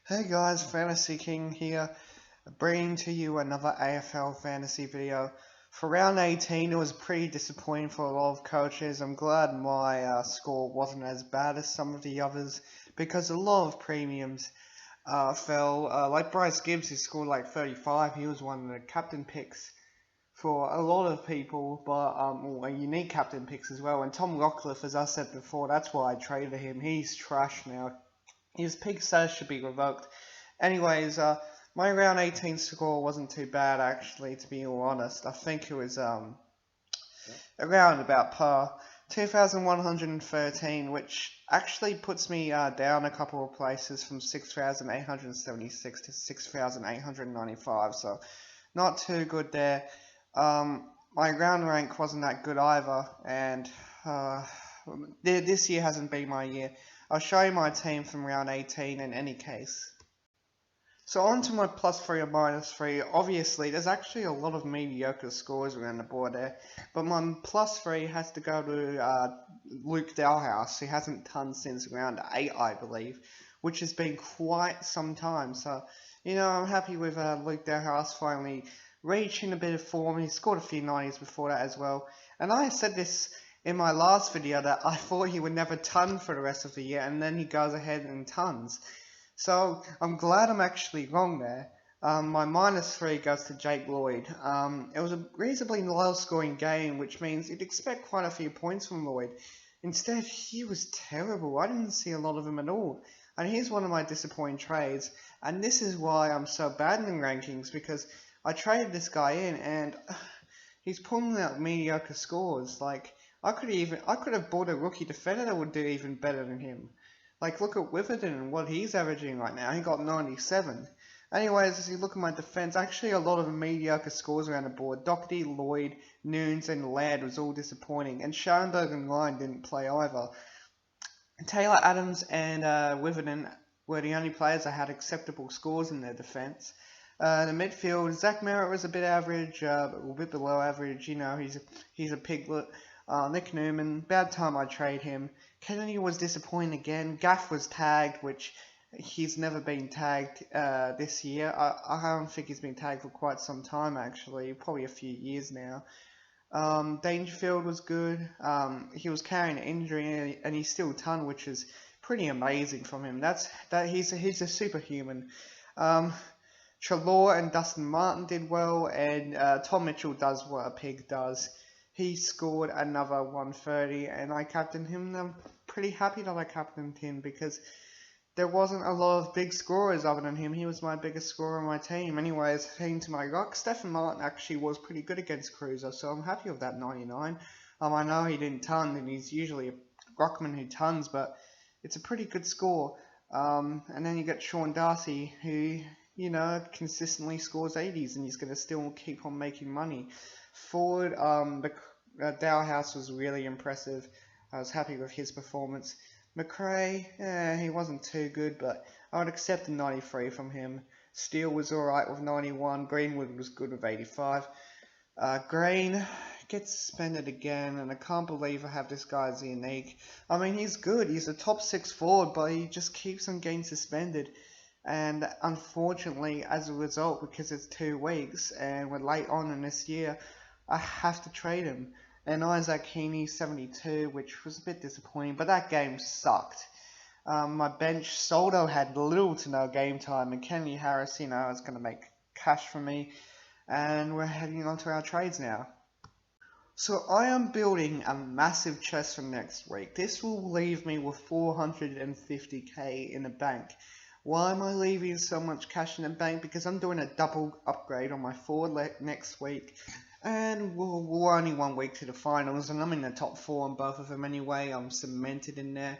Hey guys, Fantasy King here, bringing to you another AFL fantasy video. For round 18, it was pretty disappointing for a lot of coaches. I'm glad my score wasn't as bad as some of the others because a lot of premiums fell. Like Bryce Gibbs, who scored like 35, he was one of the captain picks for a lot of people, but a unique captain picks as well. And Tom Rockcliffe, as I said before, that's why I traded him. He's trash now. His pick status should be revoked. Anyways, my round 18 score wasn't too bad actually, to be all honest. I think it was around about par. 2,113, which actually puts me down a couple of places from 6,876 to 6,895, so not too good there. My round rank wasn't that good either, and this year hasn't been my year. I'll show you my team from round 18 in any case. So on to my +3 or -3. Obviously, there's actually a lot of mediocre scores around the board there, but my +3 has to go to Luke Dalhouse, who hasn't done since round 8, I believe, which has been quite some time. So, I'm happy with Luke Dalhouse finally reaching a bit of form. He scored a few 90s before that as well. And I said this in my last video that I thought he would never ton for the rest of the year, and then he goes ahead and tons. So I'm glad I'm actually wrong there. My -3 goes to Jake Lloyd. It was a reasonably low scoring game, which means you'd expect quite a few points from Lloyd. Instead, he was terrible. I didn't see a lot of him at all. And here's one of my disappointing trades. And this is why I'm so bad in the rankings, because I traded this guy in and he's pulling out mediocre scores. Like, I could have bought a rookie defender that would do even better than him. Like, look at Witherden and what he's averaging right now. He got 97. Anyways, as you look at my defense, actually a lot of mediocre scores around the board. Doherty, Lloyd, Nunes, and Laird was all disappointing. And Schoenberg and Ryan didn't play either. Taylor Adams and Witherden were the only players that had acceptable scores in their defense. The midfield, Zach Merritt was a bit average, a bit below average. He's a piglet. Nick Newman, bad time I trade him. Kennedy was disappointing again. Gaff was tagged, which he's never been tagged this year. I don't think he's been tagged for quite some time, actually, probably a few years now. Dangerfield was good. He was carrying an injury and he still ton, which is pretty amazing from him. He's a superhuman. Treloar and Dustin Martin did well, and Tom Mitchell does what a pig does. He scored another 130, and I captained him. I'm pretty happy that I captained him because there wasn't a lot of big scorers other than him. He was my biggest scorer on my team. Anyways, heading to my rock, Stephen Martin actually was pretty good against Cruiser, so I'm happy with that 99. I know he didn't ton, and he's usually a rockman who tons, but it's a pretty good score. And then you get Sean Darcy, who, consistently scores 80s, and he's going to still keep on making money. Forward, Dalhouse was really impressive. I was happy with his performance. McRae, he wasn't too good, but I would accept a 93 from him. Steele was alright with 91. Greenwood was good with 85. Green gets suspended again, and I can't believe I have this guy as unique. I mean, he's good. He's a top 6 forward, but he just keeps on getting suspended. And unfortunately, as a result, because it's 2 weeks and we're late on in this year, I have to trade him. And Isaac Heaney, 72, which was a bit disappointing, but that game sucked. My bench, Soldo had little to no game time, and Kenny Harris, is going to make cash for me. And we're heading on to our trades now. So I am building a massive chest for next week. This will leave me with 450k in the bank. Why am I leaving so much cash in the bank? Because I'm doing a double upgrade on my forward next week. And we're only 1 week to the finals, and I'm in the top 4 on both of them anyway. I'm cemented in there.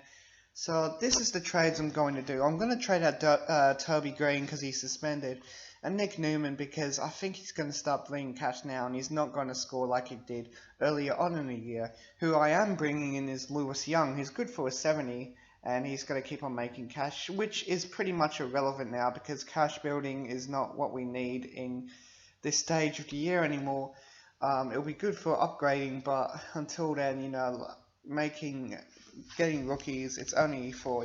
So this is the trades I'm going to do. I'm going to trade out Toby Green because he's suspended, and Nick Newman because I think he's going to start bringing cash now, and he's not going to score like he did earlier on in the year. Who I am bringing in is Lewis Young. He's good for a 70. And he's going to keep on making cash, which is pretty much irrelevant now because cash building is not what we need in this stage of the year anymore. It'll be good for upgrading, but until then, getting rookies, it's only for,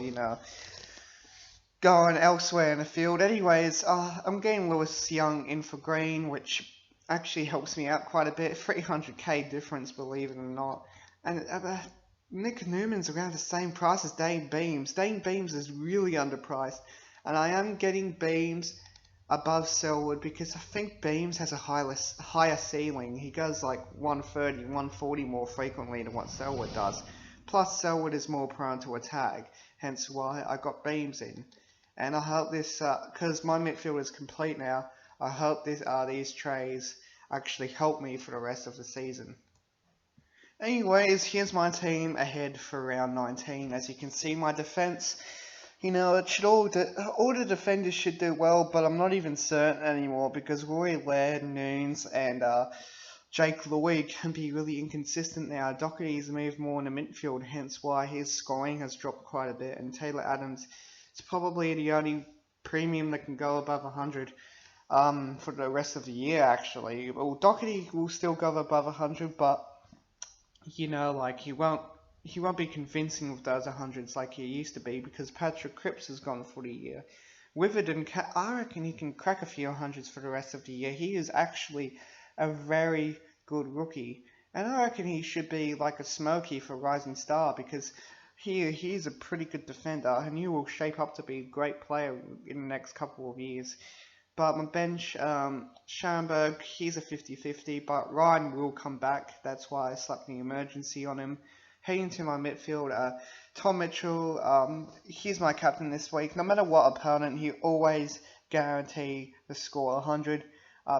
going elsewhere in the field. Anyways, I'm getting Lewis Young in for Green, which actually helps me out quite a bit. 300k difference, believe it or not. And Nick Newman's around the same price as Dane Beams. Dane Beams is really underpriced, and I am getting Beams above Selwood because I think Beams has a higher ceiling. He goes like 130, 140 more frequently than what Selwood does. Plus, Selwood is more prone to a tag, hence why I got Beams in. And I hope this, because my midfield is complete now, I hope these trays actually help me for the rest of the season. Anyways, here's my team ahead for round 19. As you can see, my defense, it should all the defenders should do well, but I'm not even certain anymore because Rory Laird, Nunes, and Jake Lloyd can be really inconsistent now. Doherty's moved more in the midfield, hence why his scoring has dropped quite a bit, and Taylor Adams is probably the only premium that can go above 100 for the rest of the year, actually. Well, Doherty will still go above 100, but like he won't be convincing with those 100s like he used to be because Patrick Cripps has gone for the year. Witherden, I reckon he can crack a few hundreds for the rest of the year. He is actually a very good rookie, and I reckon he should be like a Smokey for Rising Star because he's a pretty good defender and he will shape up to be a great player in the next couple of years. But my bench, Schamberg, he's a 50-50, but Ryan will come back. That's why I slapped the emergency on him. Heading to my midfield, Tom Mitchell, he's my captain this week. No matter what opponent, he always guarantee the score 100.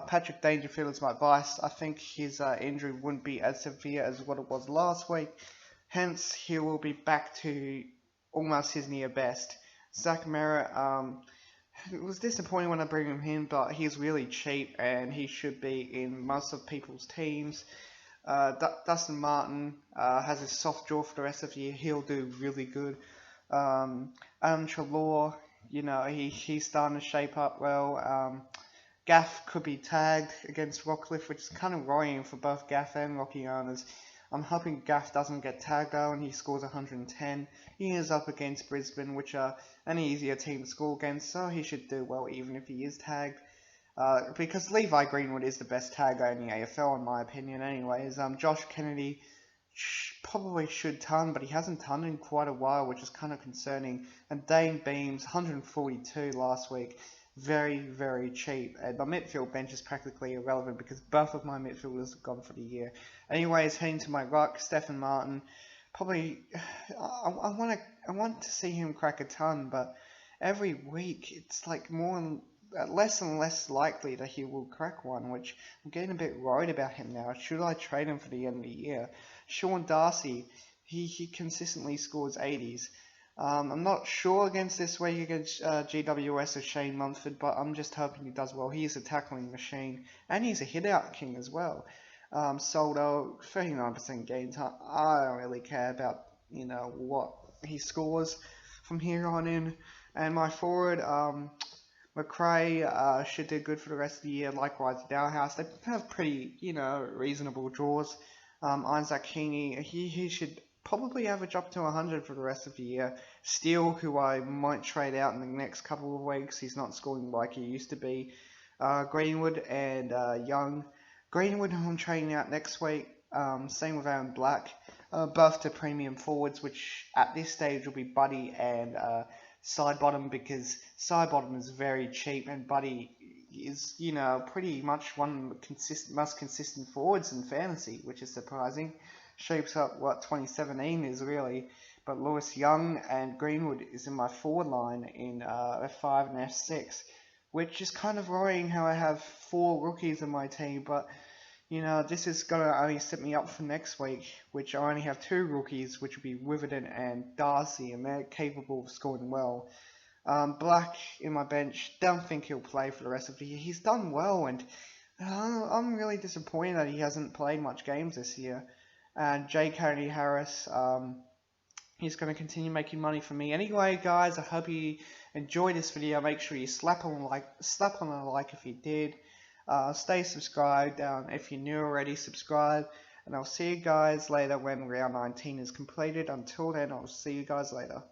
Patrick Dangerfield is my vice. I think his injury wouldn't be as severe as what it was last week. Hence, he will be back to almost his near best. Zach Merritt, it was disappointing when I bring him in, but he's really cheap and he should be in most of people's teams. Dustin Martin has a soft draw for the rest of the year. He'll do really good. Adam Treloar, he's starting to shape up well. Gaff could be tagged against Rockcliffe, which is kind of worrying for both Gaff and Rocky owners. I'm hoping Gaff doesn't get tagged though and he scores 110. He is up against Brisbane, which are an easier team to score against, so he should do well even if he is tagged. Because Levi Greenwood is the best tagger in the AFL in my opinion anyways. Josh Kennedy probably should ton, but he hasn't ton in quite a while, which is kind of concerning. And Dane Beams, 142 last week. Very, very cheap. And my midfield bench is practically irrelevant because both of my midfielders have gone for the year. Anyways, heading to my ruck, Stephen Martin. Probably, I want to see him crack a ton, but every week it's like less and less likely that he will crack one, which I'm getting a bit worried about him now. Should I trade him for the end of the year? Sean Darcy, he consistently scores 80s. I'm not sure against this week against GWS or Shane Mumford, but I'm just hoping he does well. He is a tackling machine, and he's a hit-out king as well. Soldo, 39% game time. I don't really care about, what he scores from here on in. And my forward, McRae, should do good for the rest of the year. Likewise, Dowhouse. They have pretty, reasonable draws. Isaac Heaney, he should probably average up to 100 for the rest of the year. Steele, who I might trade out in the next couple of weeks. He's not scoring like he used to be. Greenwood and Young. Greenwood, who I'm trading out next week. Same with Aaron Black. Both to premium forwards, which at this stage will be Buddy and Sidebottom, because Sidebottom is very cheap and Buddy is, pretty much one of the most consistent forwards in fantasy, which is surprising. Shapes up what 2017 is really, but Lewis Young and Greenwood is in my forward line in F5 and F6, which is kind of worrying how I have 4 rookies in my team, but this is going to only set me up for next week, which I only have 2 rookies, which will be Witherden and Darcy, and they're capable of scoring well. Black in my bench, don't think he'll play for the rest of the year. He's done well, and I'm really disappointed that he hasn't played much games this year. And J. Cody Harris, he's going to continue making money for me. Anyway, guys, I hope you enjoyed this video. Make sure you slap on a like if you did. Stay subscribed. If you're new already, subscribe. And I'll see you guys later when round 19 is completed. Until then, I'll see you guys later.